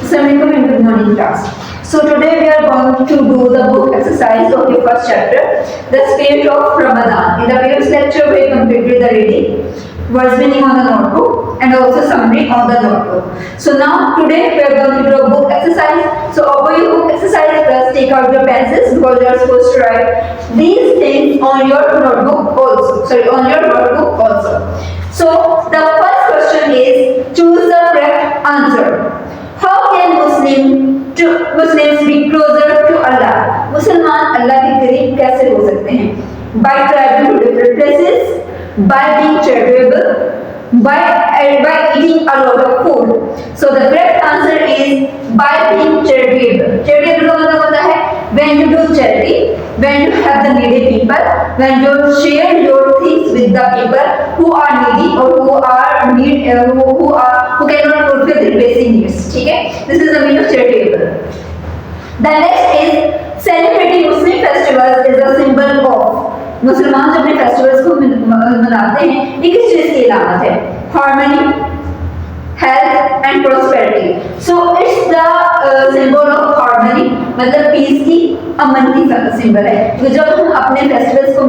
Assalamualaikum and good morning class. So today we are going to do the book exercise of the first chapter, The Spirit of Ramadan. In the previous lecture we completed the reading, words meaning on the notebook and also summary on the notebook. So now today we are going to do a book exercise. So open your book exercise plus take out your pencils because you are supposed to write these things on your notebook also. Sorry, on your notebook also. So the first question is choose the correct answer. How can Muslims be closer to Allah? मुसलमान अल्लाह के करीब कैसे हो सकते हैं? By traveling to different places, by being charitable, by eating a lot of food. So the correct answer is by being charitable. Charitable का मतलब होता है when you do charity, when you help the needy people, when you share your things with the people who are needy or who cannot fulfill their basic needs. ठीक है? This is the meaning of charitable. The next is celebrating Muslim festivals is a symbol of मुसलमान जो अपने festivals को मनाते हैं ये किस चीज की अलामत है? Harmony, health and prosperity. So it's the symbol of harmony, मतलब पीस की, अमन की सिंबल है. तो जब हम अपने फेस्टिवल्स को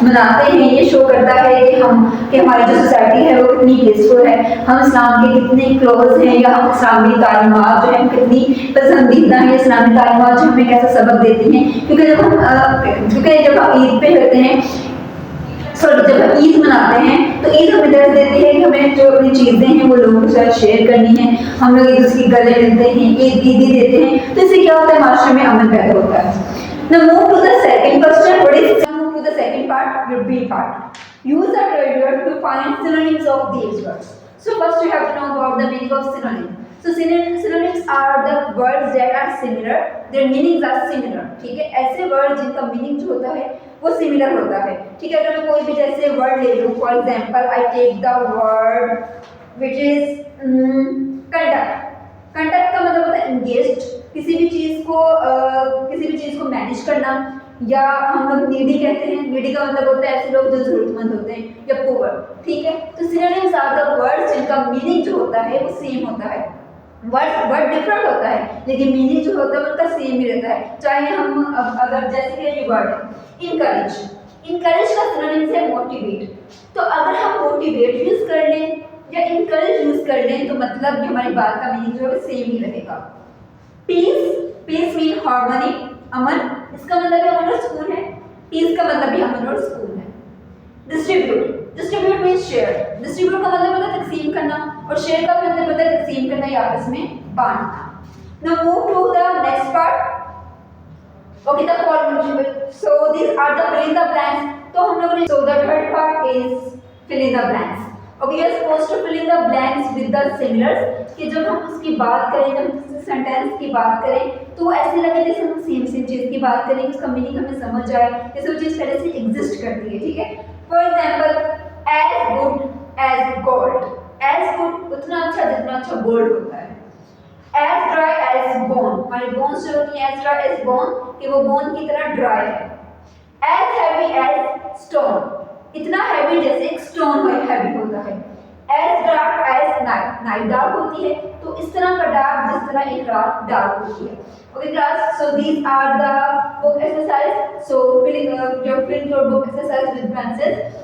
मनाते हैं ये शो करता है कि हमारी जो सोसाइटी है वो कितनी पीसफुल है, हम इस्लाम के कितने क्लोज हैं, या हम इस्लामी तालीमात जो है कितनी पसंदीदा है, इस्लामी तालीमात जो हमें कैसा सबक देती हैं. क्योंकि जब हम ईद पे होते हैं, जब हम ईद मनाते हैं तो ईद हमें दर्ज देती है कि हमें जो अपनी चीज़ें हैं वो लोगों के साथ शेयर करनी है. हम लोग एक दूसरे के गले मिलते हैं, ईदी देते हैं, तो इससे क्या होता है, माशरे में अमन पैदा होता है. Now move to the second question. Move to the second part, your B part. Use the treasure to find synonyms of these words. So first you have to know about the meaning of synonym. So synonyms are the words that are similar, their meanings are similar. ठीक है, ऐसे word जिनका meaning जो होता है वो similar होता है. ठीक है, अगर मैं कोई भी जैसे वर्ड ले लूँ, for example I take the word which is conduct. Conduct का मतलब होता है एंगेज्ड, किसी भी चीज़ को मैनेज करना, या हम लोग नीडी कहते हैं. नीडी का मतलब होता है ऐसे लोग जो जरूरतमंद होते हैं, या पुअर. ठीक है, तो सिनोनिम्स आर द वर्ड्स जिनका मीनिंग जो होता है वो सेम होता है. वर्ड डिफरेंट होता है लेकिन मीनिंग जो होता है उनका सेम ही रहता है. चाहे हम अगर जैसे कि ये वर्ड है इनकरेज, इनकरेज का सिनोनिम्स है मोटिवेट. तो अगर हम मोटिवेट यूज कर लें या इनकरेज यूज कर लें तो मतलब हमारी बात का मीनिंग जो है सेम ही रहेगा. पीस, पीस मीन हार्मनी, अमन. इसका मतलब भी अमन और सुकून है. पीस का मतलब भी अमन और सुकून है. Distribute, distribute mean share. Distribute का मतलब होता है तकसीम करना, और शेयर का मतलब होता है तकसीम करना या आपस में बांटना. Now move to the next part. Okay, the following. So these are the fill in the blanks. तो हम लोगों ने, so the third part is fill in the blanks. Okay, we are supposed to fill in the blanks with the similars. कि जब हम उसकी बात करें, जब हम सेंटेंस की बात करें तो वो ऐसे लगे जैसे हम सेम चीज़ की बात करें, उसका मीनिंग हमें समझ आए, जैसे वो चीज़ पहले से एग्जिस्ट करती है. ठीक है, for example as good as gold. As good उतना अच्छा जितना अच्छा गोल्ड होता है. एज ड्राई एज बोन, हमारी बोन्स जो होती हैं एज ड्राई एज बोन, कि वो बोन की तरह ड्राई है. एज हैवी एज स्टोन, इतना हैवी जैसे एक स्टोन हैवी होता है. As dark as night, night dark होती है तो इस तरह का डार्क जिस तरह एक रात डार्क होती है. Okay class, so these are the book exercise. So fill your book exercise with pencils.